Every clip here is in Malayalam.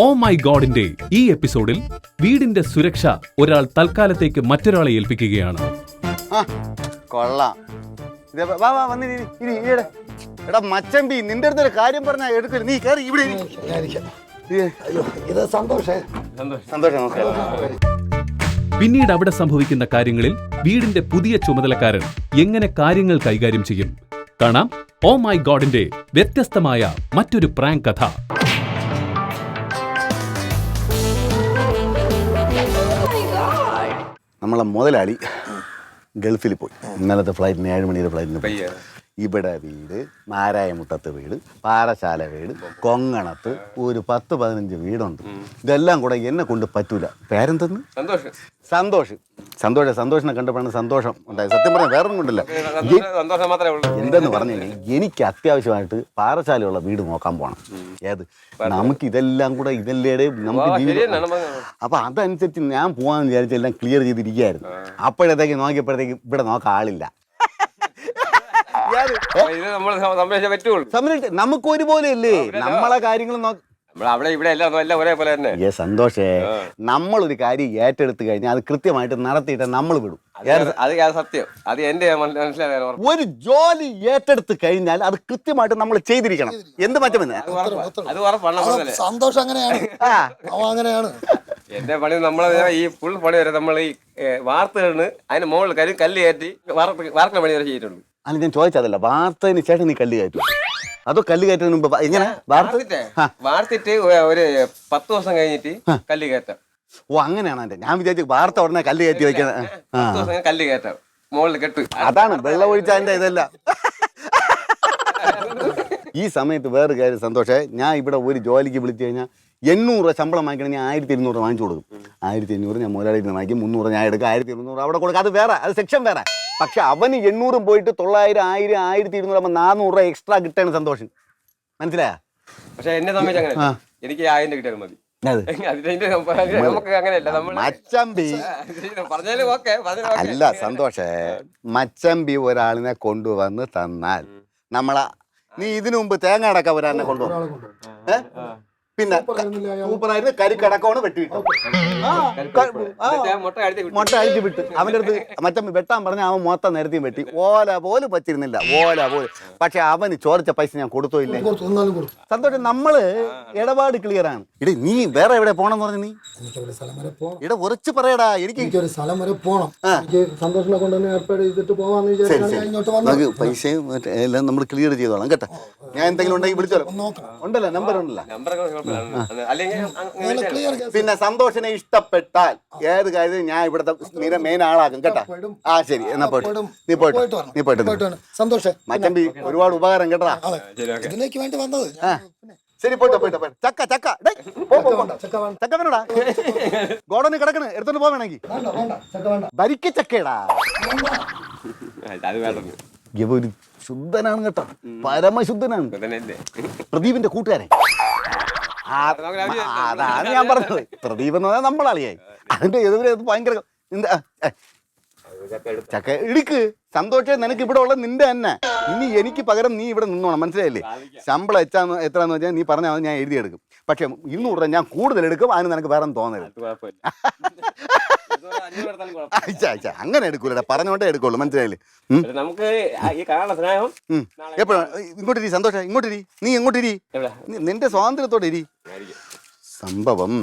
ഓ മൈ ഗോഡിന്റെ ഈ എപ്പിസോഡിൽ വീടിന്റെ സുരക്ഷ ഒരാൾ തൽക്കാലത്തേക്ക് മറ്റൊരാളെ ഏൽപ്പിക്കുകയാണ്. കൊള്ളാം. എടാ മച്ചമ്പി, നിന്റെ അടുത്തൊരു കാര്യം പറഞ്ഞാ എടുക്കരുത്. നീ കയറി ഇവിടെ. സന്തോഷം. പിന്നീട് അവിടെ സംഭവിക്കുന്ന കാര്യങ്ങളിൽ വീടിന്റെ പുതിയ ചുമതലക്കാരൻ എങ്ങനെ കാര്യങ്ങൾ കൈകാര്യം ചെയ്യും കാണാം. ഓ മൈ ഗോഡിന്റെ വ്യത്യസ്തമായ മറ്റൊരു പ്രാങ്ക് കഥ. നമ്മളെ മുതലാളി ഗൾഫിൽ പോയി. ഇന്നലത്തെ ഫ്ലൈറ്റിന് 7 മണിയുടെ ഫ്ലൈറ്റിന് പോയി. ഇവിടെ വീട്, നാരായമുട്ടത്ത് വീട്, പാറശാല വീട്, കൊങ്ങണത്ത് ഒരു 10-15 വീടുണ്ട്. ഇതെല്ലാം കൂടെ എന്നെ കൊണ്ട് പറ്റൂല. പേരെന്തെന്ന്? സന്തോഷിനെ കണ്ടപ്പോഴാണ് സന്തോഷം ഉണ്ടായത്. സത്യം പറഞ്ഞാൽ വേറൊന്നും കൊണ്ടല്ല. എന്തെന്ന് പറഞ്ഞു കഴിഞ്ഞാൽ എനിക്ക് അത്യാവശ്യമായിട്ട് പാറശാലയുള്ള വീട് നോക്കാൻ പോകണം. ഏത് നമുക്ക് ഇതെല്ലാം കൂടെ ഇതല്ലേ നമുക്ക് അപ്പൊ അതനുസരിച്ച് ഞാൻ പോകാന്ന് വിചാരിച്ച എല്ലാം ക്ലിയർ ചെയ്തിരിക്കുകയായിരുന്നു. അപ്പോഴത്തേക്ക് നോക്കിയപ്പോഴത്തേക്ക് ഇവിടെ നോക്കാൻ ആളില്ല. നമുക്ക് ഒരുപോലെ അല്ലേ നമ്മളെ കാര്യങ്ങൾ സന്തോഷേ. നമ്മളൊരു കാര്യം ഏറ്റെടുത്ത് കഴിഞ്ഞാൽ അത് കൃത്യമായിട്ട് നടത്തിയിട്ട് നമ്മൾ വിടും. ഒരു ജോലി ഏറ്റെടുത്ത് കഴിഞ്ഞാൽ അത് കൃത്യമായിട്ട് നമ്മൾ ചെയ്തിരിക്കണം. എന്ത് മാറ്റം സന്തോഷം അങ്ങനെയാണ്. എന്റെ പണി നമ്മളെ ഈ ഫുൾ പണി വരെ നമ്മൾ ഈ വാർത്തകളിന് അതിന് മുകളിൽ കാര്യം കല്ല് കയറ്റി വാർക്കുന്ന പണി വരെ ചെയ്തിട്ടുണ്ട്. അല്ല, ഞാൻ ചോദിച്ചതല്ല, വാർത്തതിന് ശേഷം നീ കല്ല് കയറ്റും. അതോ കല്ല് കയറ്റുന്നതിന് മുമ്പ് എങ്ങനെ വാർത്തിട്ട് ഒരു 10 ദിവസം കഴിഞ്ഞിട്ട് കല്ല് കയറ്റാം. ഓ അങ്ങനെയാണ് എന്റെ. ഞാൻ വിചാരിച്ചു വാർത്ത ഉടനെ കല്ല് കയറ്റി വെക്കാൻ. കല്ല് കയറ്റാം, മുകളിൽ കെട്ട്. അതാണ് വെള്ളം ഒഴിച്ചതിന്റെ ഇതല്ല. ഈ സമയത്ത് വേറെ കാര്യം സന്തോഷേ, ഞാൻ ഇവിടെ ഒരു ജോലിക്ക് വിളിച്ചു കഴിഞ്ഞാൽ 800 രൂപ ശമ്പളം വാങ്ങിക്കണമെങ്കിൽ ഞാൻ 1200 രൂപ വാങ്ങിച്ചു കൊടുക്കും. 1500 ഞാൻ മുതലാളിയിൽ നിന്ന് വാങ്ങിക്കും, 300 ഞാൻ എടുക്കും, 1200 അവിടെ കൊടുക്കും. അത് വേറെ, അത് സെക്ഷൻ വേറെ. പക്ഷെ അവന് 800 പോയിട്ട് 900, 1000, 1200 ആകുമ്പോൾ 400 രൂപ എക്സ്ട്രാ കിട്ടാണ് സന്തോഷം. മനസ്സിലായ? പക്ഷെ എന്നെ സംബന്ധിച്ച് അങ്ങനെ എനിക്ക് 1000 കിട്ടിയാൽ മതി. അല്ല സന്തോഷേ, മച്ചമ്പി ഒരാളിനെ കൊണ്ടുവന്ന് തന്നാൽ നമ്മളെ നീ ഇതിനു മുമ്പ് തേങ്ങ അടക്കം ഒരാളിനെ കൊണ്ടുവന്നു. പിന്നെ സൂപ്പറായിരുന്നു. കരിക്കടക്കമാണ് വെട്ടിവിട്ടു, മുട്ട അഴിച്ചു വിട്ട്. അവൻ്റെ അടുത്ത് മച്ചമ്പി വെട്ടാൻ പറഞ്ഞ അവൻ മൊത്തം നിരത്തിയും വെട്ടി. ഓല പോലും പറ്റിരുന്നില്ല, ഓല പോലും. പക്ഷെ അവന് ചോദിച്ച പൈസ ഞാൻ കൊടുത്തോ ഇല്ലേ? സന്തോഷം. നമ്മള് ഇടപാട് ക്ലിയർ ആണ്. ഇടേ നീ വേറെ എവിടെ പോണെന്ന് പറഞ്ഞു? നീ ഇവിടെ ഉറച്ചു പറയടാ. എനിക്ക് സ്ഥലം വരെ പോണം. സന്തോഷിനെ കൊണ്ട് തന്നെ ഏർപ്പാട് ചെയ്തിട്ട് പോവാന്ന് പൈസയും എല്ലാം നമ്മൾ ക്ലിയർ ചെയ്തോളാം കേട്ടോ. ഞാൻ എന്തെങ്കിലും ഉണ്ടെങ്കിൽ വിളിച്ചോളാം. ഉണ്ടല്ലോ, നമ്പർ ഉണ്ടല്ലോ. പിന്നെ സന്തോഷിനെ ഇഷ്ടപ്പെട്ടാൽ ഏത് കാര്യത്തിൽ ഞാൻ ഇവിടുത്തെ മെയിൻ ആളാക്കും കേട്ടാ. ആ ശരി, എന്നാ പോയിട്ട് നീ പോയിട്ട് സന്തോഷം. മച്ചമ്പി ഒരുപാട് ഉപകാരം കേട്ടാ. ഇതിലേക്ക് വേണ്ടി വന്നത്. ശരി, പോയിട്ട് ചക്ക ചക്ക വേണടാ. ഗോഡന് കിടക്കണ്, എടുത്തോണ്ട് പോവേണമെങ്കിൽ. വരിക്ക ചക്കടാ. ഒരു ശുദ്ധനാണ് കേട്ടോ, പരമശുദ്ധനാണ്. പ്രദീപിന്റെ കൂട്ടുകാരൻ. അതാണ് ഞാൻ പറഞ്ഞത്. പ്രദീപ് എന്ന് പറഞ്ഞാൽ നമ്മളളിയായി. അതിന്റെ എതിരെ ഭയങ്കര ചക്ക ഇടുക്ക്. സന്തോഷം, നിനക്ക് ഇവിടെ ഉള്ളത് നിന്റെ തന്നെ. ഇനി എനിക്ക് പകരം നീ ഇവിടെ നിന്നോണം. മനസ്സിലായില്ലേ? ശമ്പളം എത്രയാന്ന് വെച്ചാൽ നീ പറഞ്ഞാൽ ഞാൻ എഴുതിയെടുക്കും. പക്ഷെ 200 രൂപ ഞാൻ കൂടുതൽ എടുക്കും. അതിന് നിനക്ക് വേറെ തോന്നരുത്. അങ്ങനെ എടുക്കൂലേ, പറഞ്ഞോണ്ടേ എടുക്കുള്ളൂ. മനസ്സിലായില്ലേ? എപ്പോഴാ ഇങ്ങോട്ടിരി സന്തോഷം, ഇങ്ങോട്ടിരി. നീ എങ്ങോട്ടിരി? നിന്റെ സ്വാതന്ത്ര്യത്തോടെ ഇരി. സംഭവം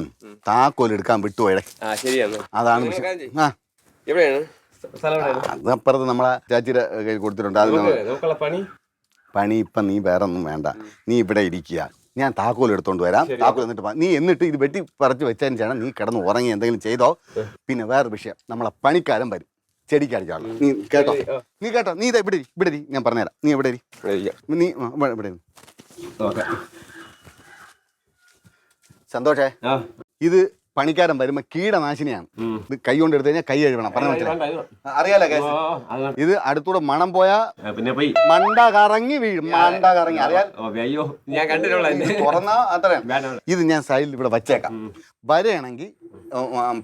താക്കോൽ എടുക്കാൻ വിട്ടുപോയടേ. അതാണ് വിഷയം. അതപ്പുറത്ത് നമ്മളെ ചാച്ചിയുടെ കയ്യിൽ കൊടുത്തിട്ടുണ്ട്. അതിന് പണി ഇപ്പം നീ വേറെ ഒന്നും വേണ്ട. നീ ഇവിടെ ഇരിക്കുക, ഞാൻ താക്കോൽ എടുത്തോണ്ട് വരാം. താക്കോൽ എന്നിട്ട് ഇത് വെട്ടി പറിച്ച് വെച്ചതിന് ശേഷം നീ കിടന്ന് ഉറങ്ങി എന്തെങ്കിലും ചെയ്തോ. പിന്നെ വേറെ വിഷയം, നമ്മളെ പണിക്കാരൻ വരും ചെടിക്കടിച്ചാണ്. നീ കേട്ടോ, നീ ഇതാ ഇവിടെ ഇരി. ഞാൻ പറഞ്ഞുതരാം. നീ ഇവിടെ ഇരി. നീ ഇവിടെ സന്തോഷേ, ഇത് പണിക്കാരൻ വരുമ്പോ കീടനാശിനിയാണ്. ഇത് കൈ കൊണ്ട് എടുത്തു കഴിഞ്ഞാൽ കൈ കഴുകണം. പറഞ്ഞ മനസ്സിലായി? അറിയാലോ കേസ്. ഇത് അടുത്തൂടെ മണം പോയാ മണ്ട കറങ്ങി വീഴും. മണ്ട കറങ്ങി തുറന്നാ അത്രയും. ഇത് ഞാൻ സൈഡിൽ ഇവിടെ വച്ചേക്കാം. വരെയാണെങ്കിൽ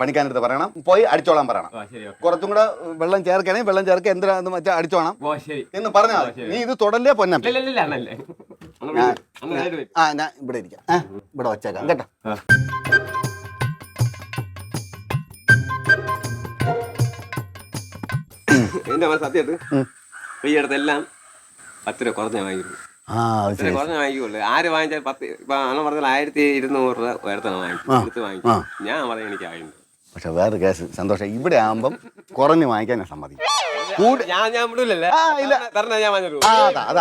പണിക്കാരടുത്ത് പറയണം, പോയി അടിച്ചോളാൻ പറയണം. കുറച്ചും കൂടെ വെള്ളം ചേർക്കണെങ്കിൽ വെള്ളം ചേർക്കുക, എന്തിനാന്ന് വെച്ചാൽ അടിച്ചോണം എന്ന് പറഞ്ഞാൽ നീ ഇത് തൊടല്ലേ പൊന്നം. ഞാൻ ഇവിടെ ഇരിക്കാം. ഇവിടെ വച്ചേക്കാം കേട്ടോ. എന്റെ സത്യമായിട്ട് ഈ അടുത്തെല്ലാം 10 രൂപ കുറഞ്ഞ വാങ്ങിക്കും. കുറഞ്ഞ വാങ്ങിക്കുള്ളൂ. ആര് വാങ്ങിച്ചാൽ 10 ഇപ്പൊ അന്ന് പറഞ്ഞാൽ 1200 രൂപ ഉയർത്തണം വാങ്ങിക്കും. ഞാൻ പറഞ്ഞു എനിക്ക് ആയിരുന്നു. പക്ഷെ വേറെ കേസ് സന്തോഷം, ഇവിടെ ആകുമ്പം കുറഞ്ഞ് വാങ്ങിക്കാൻ ഞാൻ സമ്മതിക്കും.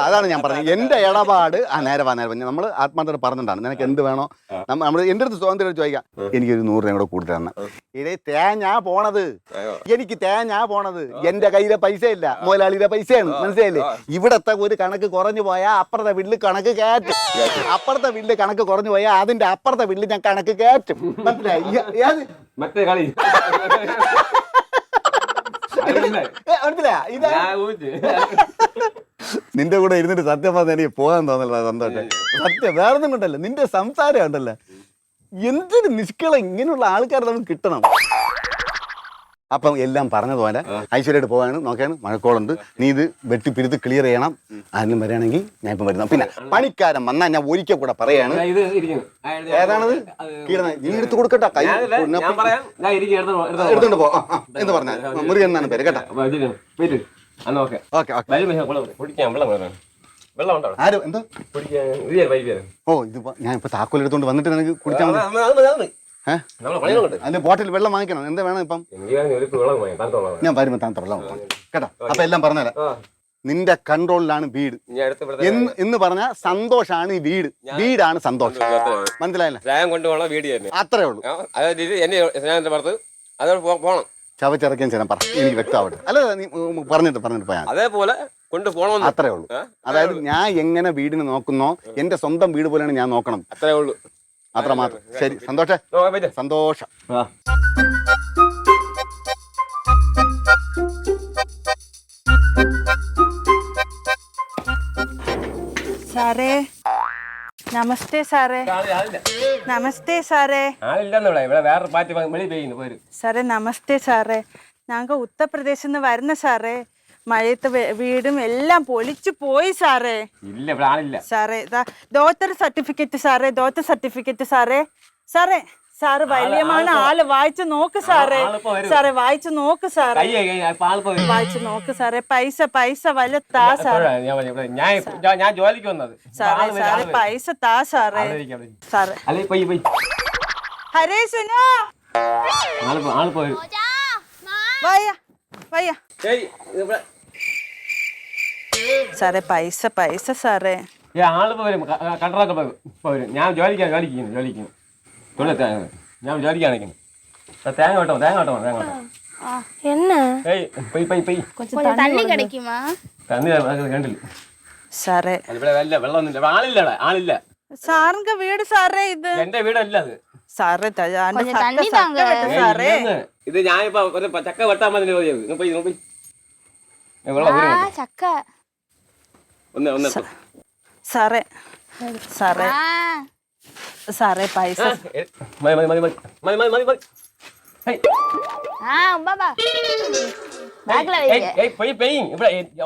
അതാണ് ഞാൻ പറഞ്ഞത്. എന്റെ ഇടപാട് നേരെ നമ്മൾ ആത്മാർത്ഥത പറഞ്ഞിട്ടാണ്. നിനക്ക് എന്ത് വേണോ നമ്മൾ എന്റെ അടുത്ത് സ്വാതന്ത്ര്യം ചോദിക്കാം. എനിക്കൊരു 100 രൂപ കൂടെ കൂട്ടി തരണം. ഇതേ തേങ്ങാ പോണത്, എനിക്ക് തേങ്ങാ പോണത് എന്റെ കയ്യിലെ പൈസ ഇല്ല, മുതലാളിയുടെ പൈസയാണ്. മനസ്സിലായില്ലേ? ഇവിടത്തെ ഒരു കണക്ക് കുറഞ്ഞു പോയാൽ അപ്പുറത്തെ വീട്ടിൽ കണക്ക് കയറ്റും, അപ്പുറത്തെ വീട്ടിൽ കണക്ക് കുറഞ്ഞു പോയാൽ അതിന്റെ അപ്പുറത്തെ വീട്ടിൽ ഞാൻ കണക്ക് കയറ്റും. മനസ്സിലായി? മറ്റേ കളി നിന്റെ കൂടെ ഇരുന്നിട്ട് സത്യം പറഞ്ഞാൽ എനിക്ക് പോകാൻ തോന്നല്ല സന്തോഷം. സത്യം വേറൊന്നും കൊണ്ടല്ല, നിന്റെ സംസാരം ഉണ്ടല്ലോ, എന്തൊരു നിഷ്കള. ഇങ്ങനെയുള്ള ആൾക്കാരെ നമുക്ക് കിട്ടണം. അപ്പം എല്ലാം പറഞ്ഞതുപോലെ ഐശ്വര്യമായിട്ട് പോകാണ് നോക്കാണ്. മഴക്കോളുണ്ട്, നീ ഇത് വെട്ടിപ്പിരുത്ത് ക്ലിയർ ചെയ്യണം. ആരെങ്കിലും വരികയാണെങ്കിൽ ഞാൻ ഇപ്പം വരുന്നു. പിന്നെ പണിക്കാരൻ വന്നാൽ ഞാൻ ഒരിക്കൽ കൂടെ പറയാണ്, ഏതാണത് നീ എടുത്തു കൊടുക്കട്ടോ. കൈ എടുത്തോണ്ട് പോ എന്ന് പറഞ്ഞാൽ മുരുകൻ എന്നാണ് പേര് കേട്ടോ. ആരും എന്തോ ഇത് ഞാൻ ഇപ്പൊ താക്കോൽ എടുത്തോണ്ട് വന്നിട്ട് നിനക്ക് കുടിച്ചാൽ മതി. അതിന്റെ ബോട്ടിൽ വെള്ളം വാങ്ങിക്കണം. എന്താ വേണം ഇപ്പം? ഞാൻ വരുമ്പോ താൻ വെള്ളം കേട്ടോ. അപ്പൊ എല്ലാം പറഞ്ഞുതരാം. നിന്റെ കൺട്രോളിലാണ് വീട് എന്ന് പറഞ്ഞാൽ സന്തോഷാണ് ഈ വീട്, വീടാണ് സന്തോഷം. മനസ്സിലായില്ലേ? അത്രേ ഉള്ളൂ. പോണം ചവച്ചിറക്കാൻ ചേരാൻ പറ, എനിക്ക് വ്യക്തമാവട്ടെ. അല്ല നീ പറഞ്ഞിട്ട് പോയാൽ അതേപോലെ കൊണ്ടുപോകണം. അത്രേ ഉള്ളൂ. അതായത് ഞാൻ എങ്ങനെ വീടിന് നോക്കുന്നോ എന്റെ സ്വന്തം വീട് പോലെയാണ് ഞാൻ നോക്കണം. അത്രേ ഉള്ളൂ. അത്ര മാത്രം. ശരി സന്തോഷം. സന്തോഷം. സാറേ നമസ്തേ സാറേ. നമസ്തേ സാറേ. സാറേ നമസ്തേ സാറേ. ഞങ്ങൾക്ക് ഉത്തർപ്രദേശിൽ നിന്ന് വരുന്ന സാറേ. മഴയത്ത് വീടും എല്ലാം പൊളിച്ചു പോയി സാറേ. സാറേ ഡോക്ടർ സർട്ടിഫിക്കറ്റ് സാറേ, ഡോക്ടർ സർട്ടിഫിക്കറ്റ് സാറേ. സാറേ സാറ് വലിയമാണ് ആള്, വായിച്ചു നോക്ക് സാറേ. സാറേ വായിച്ചു നോക്ക് സാറേ, വായിച്ചു നോക്ക് സാറേ. പൈസ പൈസ വല്ല താ സാറേ. സാറേ സാറേ പൈസ താ സാറേ. സാറേ ഹരേ സുനോ വയ്യ വയ്യ സാറേ. പൈസ പൈസ സാറേ. ആള് വരും, കണ്ടറൊക്കെ വരും. ഞാൻ ജോലിക്കുന്നു ഞാൻ ജോലിക്കാണിക്കുന്നു. തേങ്ങ കേട്ടോ, തേങ്ങ കേട്ടോ, തേങ്ങ കേട്ടോ. കണ്ടില്ല സാറേ. വെള്ളമൊന്നുമില്ല, ആളില്ലടാ, ആളില്ല. സാറിന്റെ വീട് സാറേ ഇത്. എന്റെ വീടല്ല അത് സാറേ. സാറേ ഇത് ഞാനിപ്പോ ചക്ക വെട്ടാൻ മതി. സാറേ സാറേ സാറേ പൈസ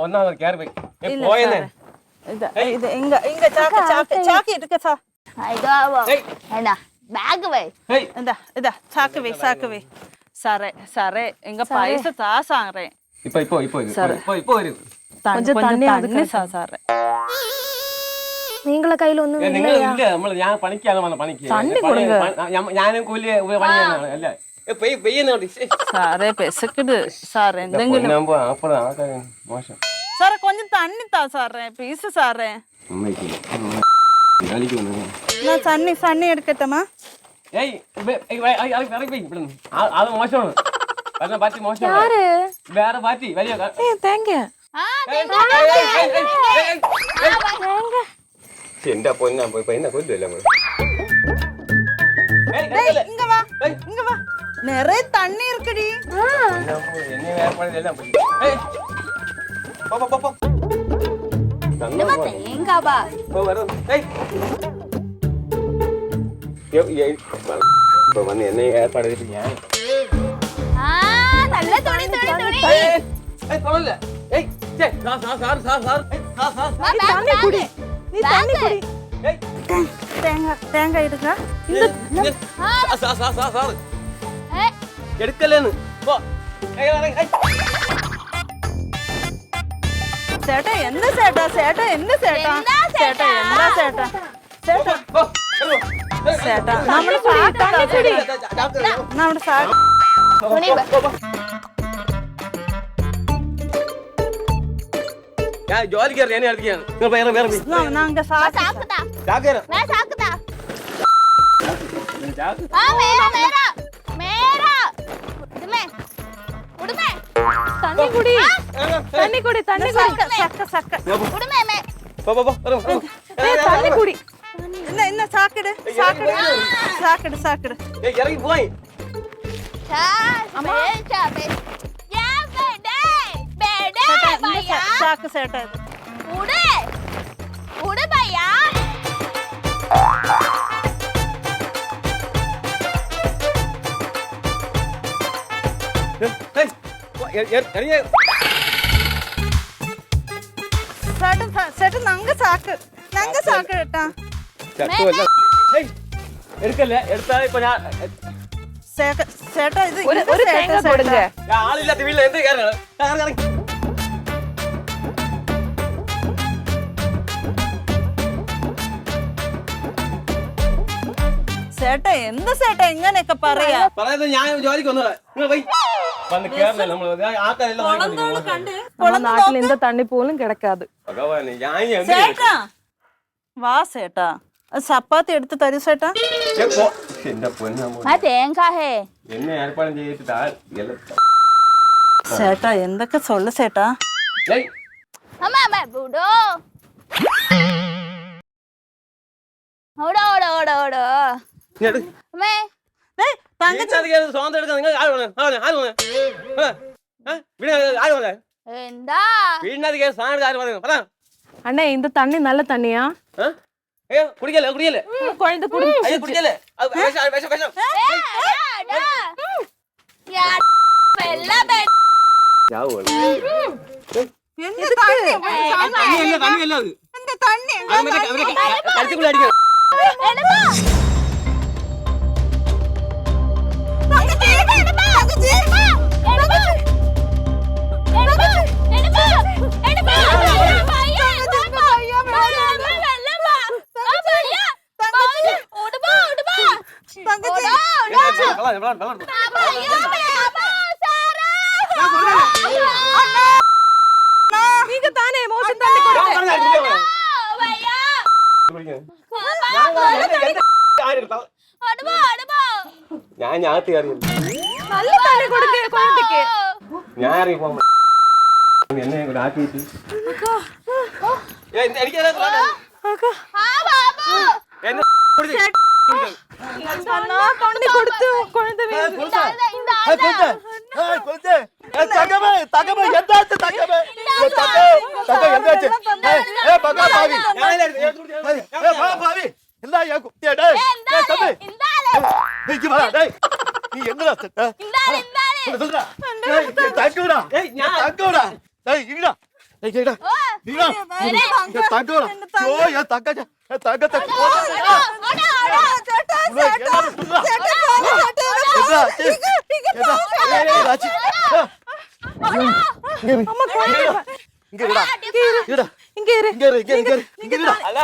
ഒന്നാമത് കയറി ചാക്ക് എടുക്ക സാർ. ചാക്ക് വേ ചാക്ക് വേ സാറേ. സാറേ എങ്ക പൈസ താ സാറേ. സാറേ നിങ്ങളെ കയ്യിൽ ഒന്നും ഞാൻ പണിക്കാണ് വന്ന പണിക്ക്. ഞാനും കൂലി പണിയാണ് അല്ലേ. സാറേ പെസക്കിട് സാറേ എന്തെങ്കിലും മോശം സാറേ. കൊഞ്ചം തണ്ണി താ സാറേ പ്ലീസ് സാറേ. സണ്ണി സണ്ണി എടുക്കട്ടമാ. അത് മോശമാണ്. പാറ്റി മോശമാണ്. വേറെ പാറ്റി വലിയ എന്റെ പൊന്നാ പോയി പൈന കൊല്ലുമല്ലോ. നിറയെ തണ്ണി ഇറക്കടി. എന്നെ ഏർപ്പാട് ഞാൻ നീ തണ്ണി കുടി. തേങ്ങ എടുക്ക. എടുക്കല്ലേന്ന് ചേട്ടാ എന്ത് ചേട്ടാ ചേട്ടാ എന്ത് ചേട്ടാ ചേട്ടാ എന്താ ചേട്ടാ ചേട്ടാ ചേട്ടാ നമ്മുടെ നമ്മുടെ ഞാൻ ജോലിക്ക് ഞാൻ കളിക്കുകയാണ് நாங்க சாக்குதா ചാക്കേര நான் சாக்குதா ஆ மேரா மேரா மேரா உடுமே உடுமே தண்ணி குடி தண்ணி குடி தண்ணி குடி சக்க சக்க உடுமே மே தண்ணி குடி என்ன சாக்கடு சாக்கடு சாக்கடு சாக்கடு இறங்கி போய் சா பேச்சா பே யா பேடே பேடே பையா சாக்கு சேட்டா உடு உடு பையா ചേട്ടാ നങ്ക സാക്ക് കേട്ടാ എടുക്കല്ലേ എടുത്താ ഇപ്പൊ ഞാൻ ചേട്ടാ ഇത് ഒരു തേങ്ങ കൊടുങ്ക. ആളില്ലാത്ത വീട്ടിൽ എന്ത് കയറാണ് ചേട്ടാ എന്ത് ചേട്ടാ ഇങ്ങനെയൊക്കെ പറയാ പറയുന്നത് ഞാൻ ജോലിക്ക് വന്നതാ നിങ്ങൾ പോയി വന്ന് കേറണേ നമ്മള് ആൾക്കാരെല്ലാം நம்ம நாட்டுல இந்த தண்ணி போலும் கிடைக்காது. ഭഗവാനെ ഞാൻ എന്ത് ചേട്ടാ വാ ചേട്ടാ ചപ്പാത്തി എടുത്ത് തരൂ ചേട്ടാ എന്റെ പൊന്നമ്മ ആ തേങ്ങ ഹേ എന്നെ ഏർപ്പാടും ചെയ്തിട്ട് ചേട്ടാ എന്തൊക്കെ സൊല്ല ചേട്ടാ അമ്മ അമ്മ ബുഡോ ഓടോ ഓടോ ഓടോ ഓടോ അമ്മേ സ്വാതന്ത്ര്യം എടുക്കാൻ നിങ്ങൾ എന്താ വീടിനകത്ത് സാധനം ആര് പറയുന്നു പറ அண்ணே இந்த தண்ணி நல்ல தண்ணியா? കുടിക്കല്ലേ കുടിക്കല്ലേ குழந்தை குடி. അയ്യോ കുടിക്കല്ലേ അത് വിഷം വിഷം വിഷം കഴുത്തുകൂടി അടിക്കണം நீங்க தானே மோசம் தண்ணி கொடுத்தீங்க. ഞാൻ ഞാത്തി അറിയില്ല நல்ல தண்ணி கொடுங்க குழந்தைக்கு. ഞാൻ അറിയിപ്പോ എന്നെ ആക്കിയിട്ട് தண்ணி கொடுத்து குழந்தை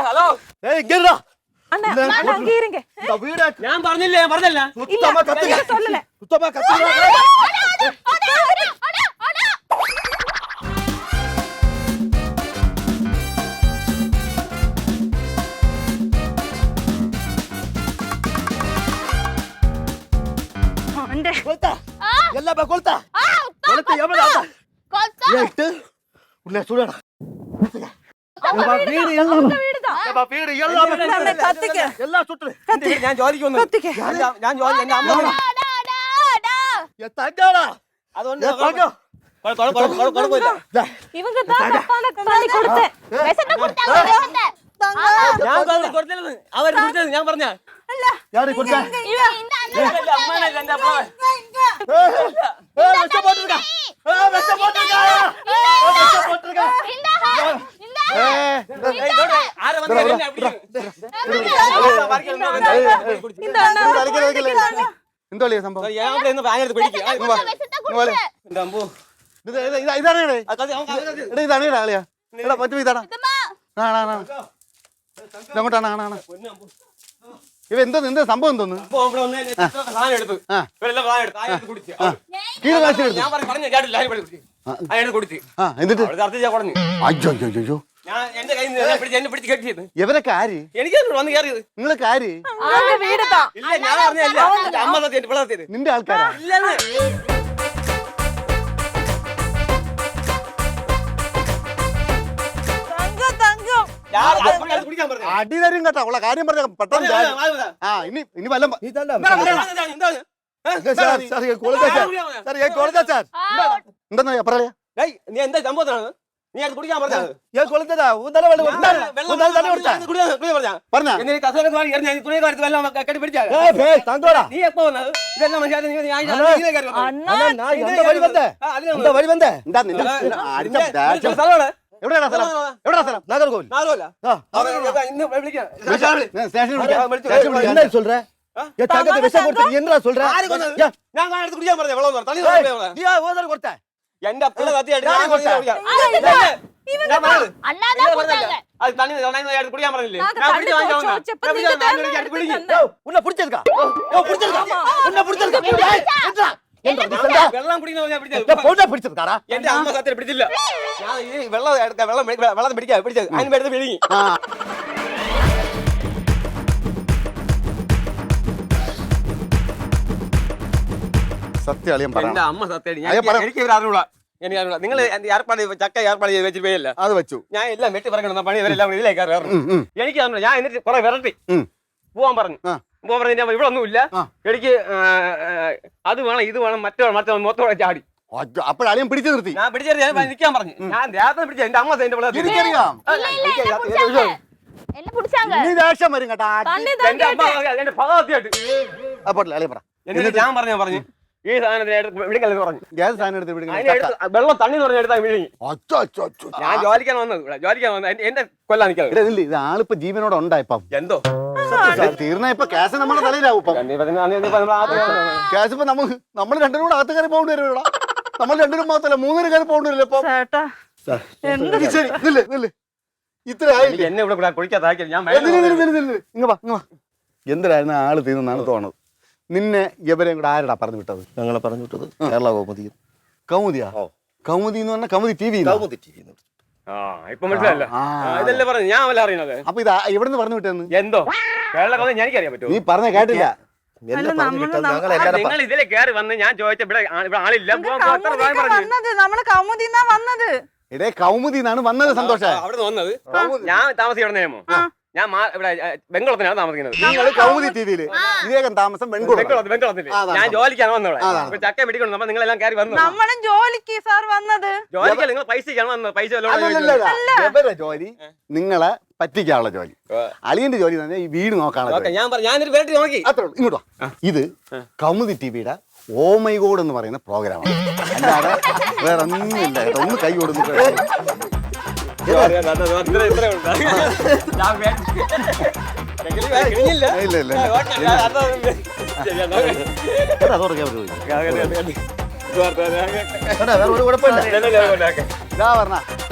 ഹലോ ഞാൻ പറഞ്ഞില്ലേ പറഞ്ഞല്ല ഞാൻ ജോലിക്ക് വന്നു ഞാൻ ജോലി എന്റെ അമ്മ അതുകൊണ്ട് കുഴപ്പമില്ല இவங்க தான் தப்பான தண்ணி கொடுத்தேன். വിശന്ന് കൊടുത്താ വിശന്ന് ഞാൻ കൊടുത്തില്ലെന്ന് അവർ കൊടുത്തത് ഞാൻ പറഞ്ഞ എന്തോ സംഭവം ഇതാണ് ആളിയാ എടാ മറ്റു ഇതാടാ ഇതങ്ങോട്ടാണ് ആണ് ഇവ എന്തോ എന്താ സംഭവം എന്തോന്ന് എന്നിട്ട് അയ്യോ ഇവരൊക്കെ ആര് നിങ്ങളൊക്കെ ആര് നിന്റെ ആൾക്കാരാ അടി തരും കേട്ടോ ഉള്ള കാര്യം പറഞ്ഞ പെട്ടെന്ന് ഇനി വല്ല എന്താ പറയാ നീ എന്താ സംഭവത്തിനാണ് നീ അത് കുടിക്കാൻ പറഞ്ഞത് നീ എപ്പോ വന്നത് ഇതെല്ലാം എവിടെയാണ് സ്ഥലം എവിടെയാ സ്ഥലം നാഗർകോവിൽ എന്റെ അപ്പഴ കുടിക്കാൻ പറഞ്ഞില്ലേ വെള്ളം കുടിക്കുന്ന എന്റെ അമ്മ സത്യം പിടിച്ചില്ല ഞാൻ ഈ വെള്ളം പിടിച്ചത് അതിന് എടുത്ത് വിഴുങ്ങി സത്യം എന്റെ അമ്മ സത്യം എനിക്ക് അറിഞ്ഞൂടാ എനിക്ക് അറിഞ്ഞൂടാ നിങ്ങൾ ഏർപ്പാട് ചക്ക ഏർപ്പാട് ചെയ്ത് വെച്ചിട്ട് പോയല്ല അത് വെച്ചു ഞാൻ എല്ലാം വെട്ടി പറയണം പണി ഇവരെല്ലാം ഇതിലേക്ക് എനിക്ക് അറിഞ്ഞു ഞാൻ എന്നിട്ട് കുറെ വിരട്ടി പോവാൻ പറഞ്ഞു ഇവിടെ ഒന്നുമില്ല എനിക്ക് അത് വേണം ഇത് വേണം മറ്റേ മൊത്തം ചാടി അപ്പോഴാളിയും പിടിച്ചു നിർത്തി ഞാൻ പിടിച്ചത് നിൽക്കാൻ പറഞ്ഞു ഞാൻ രാത്രി പിടിച്ച എന്റെ അമ്മ എന്റെ ദേഷ്യം വരും കേട്ടാ എന്റെ അമ്മ എന്റെ ഭഗവതിയായിട്ട് അപ്പോൾ പറ എന്നിട്ട് ഞാൻ പറഞ്ഞു ഈ സാധനത്തിന് വിളിക്കലെന്ന് പറഞ്ഞു ഗ്യാസ് സാധനം എടുത്ത് വെള്ളം തണ്ണി എന്ന് പറഞ്ഞെടുത്താൽ വിഴുങ്ങി ഞാൻ ജോലിക്കാൻ വന്നത് എന്റെ കൊല്ലാൻ നിൽക്കാതെ ഇത് ആളിപ്പോ ജീവനോട് ഉണ്ടായിപ്പം എന്തോ തീർന്ന ഇപ്പൊ ക്യാഷ് നമ്മുടെ തലയിലാവും ക്യാഷ് ഇപ്പൊ നമ്മൾ രണ്ടിനും കൂടെ അകത്ത് കയറി പോകേണ്ടി വരും നമ്മൾ രണ്ടിനും മാത്രമല്ല മൂന്നിനും കയറി പോകേണ്ടി വരില്ല ഇപ്പൊ ഇത്ര എന്നെ ഇവിടെ കുളിക്കാതാക്കി ഞാൻ എന്തിനായിരുന്നു ആള് തീർന്നാണ് തോന്നുന്നത് നിന്നെ ഇവരെയും കൂടെ ആരടാ പറഞ്ഞു വിട്ടത് ഞങ്ങളെ പറഞ്ഞു വിട്ടത് കേരള കൗമുദി കൗമുദിയാ കൗമുദി എന്ന് പറഞ്ഞാൽ കൗമുദി ടി വി ഇപ്പൊ മനസ്സിലല്ലോ ഇതല്ലേ പറഞ്ഞു ഞാൻ വല്ല അറിയണത് അപ്പൊ ഇത് എവിടെ നിന്ന് പറഞ്ഞു വിട്ടെന്ന് എന്തോ കേരള കൗമുദി എനിക്കറിയാൻ പറ്റുമോ നീ പറഞ്ഞ കേട്ടില്ല നിങ്ങൾ ഇതിലെ കയറി വന്ന് ഞാൻ ചോദിച്ച ഇവിടെ ആളില്ല നമ്മള് കൗമുദിന്നാ വന്നത് ഇടേ കൗമുദി എന്നാണ് വന്നത് സന്തോഷം അവിടെ വന്നത് ഞാൻ താമസിക്കണം നിയമോ ഞാൻ ഇവിടെ ബംഗളത്തിനാണ് താമസിക്കുന്നത് നിങ്ങൾ കൗമുദി ടിവിയില് വിവേകം താമസം ബംഗളത്തിൽ ഞാൻ ജോലിക്കാണ് വന്നത് ചക്ക പിടിക്കണം അപ്പൊ നിങ്ങളെല്ലാം കയറി വന്നു നമ്മളും ജോലിക്ക് സാർ വന്നത് ജോലിക്കല്ല നിങ്ങൾ പൈസക്കാണ് വന്നത് പൈസ ഇവരുടെ ജോലി നിങ്ങളെ പറ്റിക്കാനുള്ള ജോലി അളിയന്റെ ജോലി തന്നെ ഈ വീട് നോക്കാനുള്ള ഞാനൊരു വേണ്ടി നോക്കി അത്രേ ഉള്ളൂ ഇങ്ങോട്ടോ ഇത് കൗമുദി ടിവിയുടെ ഓ മൈ ഗോഡ് എന്ന് പറയുന്ന പ്രോഗ്രാമാണ് അല്ലാതെ വേറെ ഒന്നുമില്ല കേട്ടോ ഒന്ന് കൈ കൊടുക്കുന്നു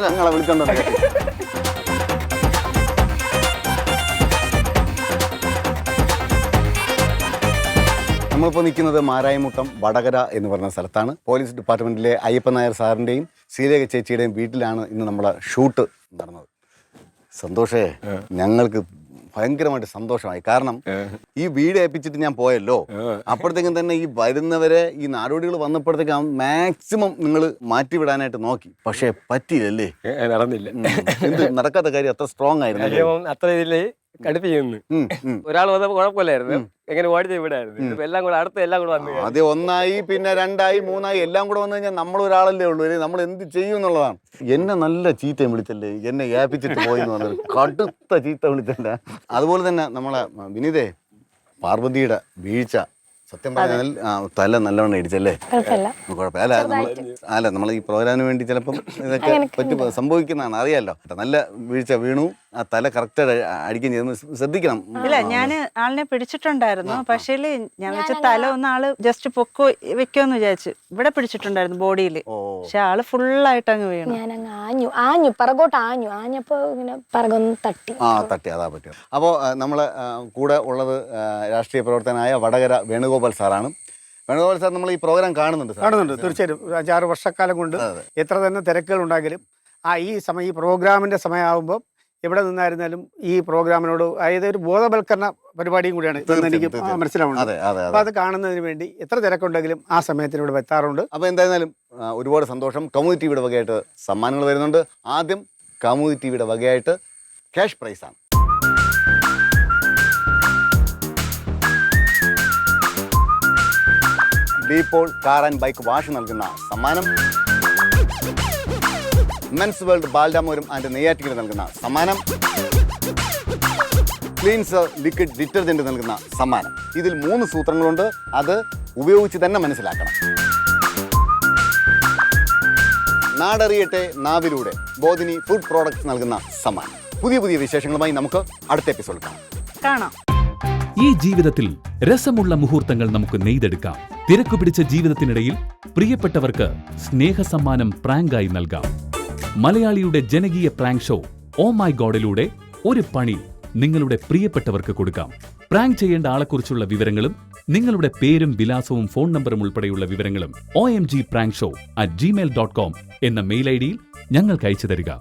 നിങ്ങളെ വിളിച്ചോണ്ടോ നമ്മളിപ്പോൾ നിൽക്കുന്നത് മാരായമുട്ടം വടകര എന്ന് പറയുന്ന സ്ഥലത്താണ്. പോലീസ് ഡിപ്പാർട്ട്മെൻറ്റിലെ അയ്യപ്പൻ നായർ സാറിൻ്റെയും ശ്രീരേഖ ചേച്ചിയുടെയും വീട്ടിലാണ് ഇന്ന് നമ്മളെ ഷൂട്ട് നടന്നത്. സന്തോഷേ, ഞങ്ങൾക്ക് ഭയങ്കരമായിട്ട് സന്തോഷമായി. കാരണം ഈ വീട് ഏൽപ്പിച്ചിട്ട് ഞാൻ പോയല്ലോ, അപ്പോഴത്തേക്കും തന്നെ ഈ വരുന്നവരെ ഈ നാടോടികൾ വന്നപ്പോഴത്തേക്കും മാക്സിമം നിങ്ങൾ മാറ്റിവിടാനായിട്ട് നോക്കി. പക്ഷേ പറ്റിയില്ലല്ലേ? നടന്നില്ല. എന്ത് നടക്കാത്ത കാര്യം അത്ര സ്ട്രോങ് ആയിരുന്നു. അത്ര ഇതില് കടുപ്പിക്കുന്നു. ഒരാൾ വന്നപ്പോ കുഴപ്പമില്ലായിരുന്നു, എങ്ങനെ ഓടി വിടായിരുന്നു. എല്ലാം കൂടെ അടുത്ത എല്ലാം കൂടെ വന്നു. ആദ്യം ഒന്നായി, പിന്നെ രണ്ടായി, മൂന്നായി, എല്ലാം കൂടെ വന്നു കഴിഞ്ഞാൽ നമ്മൾ ഒരാളല്ലേ ഉള്ളൂ. നമ്മൾ എന്ത് ചെയ്യും എന്നുള്ളതാണ്. എന്നെ നല്ല ചീത്തയും വിളിച്ചല്ലേ, എന്നെ ഏൽപ്പിച്ചിട്ട് പോയി എന്ന് പറഞ്ഞത് കടുത്ത ചീത്ത വിളിച്ചല്ല. അതുപോലെ തന്നെ നമ്മളെ വിനീതേ, പാർവതിയുടെ വീഴ്ച സത്യം പറഞ്ഞാൽ തല നല്ലവണ്ണം ഇടിച്ചല്ലേ? കുഴപ്പമില്ല. അല്ല നമ്മൾ ഈ പ്രോഗ്രാമിന് വേണ്ടി ചിലപ്പം ഇതൊക്കെ സംഭവിക്കുന്നതാണ്, അറിയാലോ. നല്ല വീഴ്ച വീണു, ആ തല കറക്റ്റ് അടിക്കുകയും ചെയ്തു. ശ്രദ്ധിക്കണം. ഇല്ല, ഞാൻ ആളിനെ പിടിച്ചിട്ടുണ്ടായിരുന്നു. പക്ഷേ ഞാൻ വെച്ച തല ഒന്ന് ആള് ജസ്റ്റ് പൊക്കോ വെക്കോന്ന് വിചാരിച്ചു. ഇവിടെ പിടിച്ചിട്ടുണ്ടായിരുന്നു ബോഡിയിൽ. പക്ഷെ ആള് ഫുള്ളായിട്ട് അങ്ങ് വീണു. ഞാനങ്ങ് ആഞ്ഞു പിറകോട്ട് ആഞ്ഞപ്പോ ഇങ്ങനെ പിറകൊന്ന് തട്ടി. അതാ പറ്റും. അപ്പോൾ നമ്മളെ കൂടെ ഉള്ളത് രാഷ്ട്രീയ പ്രവർത്തകനായ വടകര വേണുഗോപാൽ സാറാണ്. വേണുഗോപാൽ സാർ, നമ്മൾ ഈ പ്രോഗ്രാം കാണുന്നുണ്ട്? തീർച്ചയായും. 5-6 വർഷക്കാലം കൊണ്ട് എത്ര തന്നെ തിരക്കുകൾ ഉണ്ടെങ്കിലും ഈ പ്രോഗ്രാമിന്റെ സമയമാകുമ്പോൾ എവിടെ നിന്നായിരുന്നാലും ഈ പ്രോഗ്രാമിനോട് അതായത് ഒരു ബോധവൽക്കരണ പരിപാടിയും കൂടിയാണ് ഇതെന്ന് എനിക്ക് മനസ്സിലാവുന്നത്. അപ്പൊ അത് കാണുന്നതിന് വേണ്ടി എത്ര തിരക്കുണ്ടെങ്കിലും ആ സമയത്തിന് ഇവിടെ എത്താറുണ്ട്. അപ്പോൾ എന്തായാലും ഒരുപാട് സന്തോഷം. കൗമുദി ടിവിയുടെ വകയായിട്ട് സമ്മാനങ്ങൾ വരുന്നുണ്ട്. ആദ്യം കൗമുദി ടിവിയുടെ വകയായിട്ട് ക്യാഷ് പ്രൈസാണ്. DePaul car and bike wash നൽകുന്ന സമ്മാനം, മെൻസ് വേൾഡ് ബാൽഡാമോരും ആൻഡ് നെയ്യാറ്റിക്കൽ നൽകുന്ന സമ്മാനം, ക്ലീൻസർ ലിക്വിഡ് ഡിറ്റർജന്റ് നൽകുന്ന സമ്മാനം. ഇതിൽ 3 സൂത്രങ്ങളുണ്ട്. അത് ഉപയോഗിച്ച് തന്നെ മനസ്സിലാക്കണം. നാടറിയട്ടെ നാവിലൂടെ ബോധിനി ഫുഡ് പ്രോഡക്ട്സ് നൽകുന്ന സമ്മാനം. പുതിയ വിശേഷങ്ങളുമായി നമുക്ക് അടുത്ത എപ്പിസോഡ് കാണാം. ഈ ജീവിതത്തിൽ രസമുള്ള മുഹൂർത്തങ്ങൾ നമുക്ക് നെയ്തെടുക്കാം. തിരക്കു പിടിച്ച ജീവിതത്തിനിടയിൽ പ്രിയപ്പെട്ടവർക്ക് സ്നേഹസമ്മാനം പ്രാങ്കായി നൽകാം. മലയാളിയുടെ ജനകീയ പ്രാങ്ക് ഷോ ഓ മൈ ഗോഡിലൂടെ ഒരു പണി നിങ്ങളുടെ പ്രിയപ്പെട്ടവർക്ക് കൊടുക്കാം. പ്രാങ്ക് ചെയ്യേണ്ട ആളെക്കുറിച്ചുള്ള വിവരങ്ങളും നിങ്ങളുടെ പേരും വിലാസവും ഫോൺ നമ്പറും ഉൾപ്പെടെയുള്ള വിവരങ്ങളും omgprankshow@gmail.com എന്ന മെയിൽ ഐഡിയിൽ ഞങ്ങൾക്ക് അയച്ചു തരിക.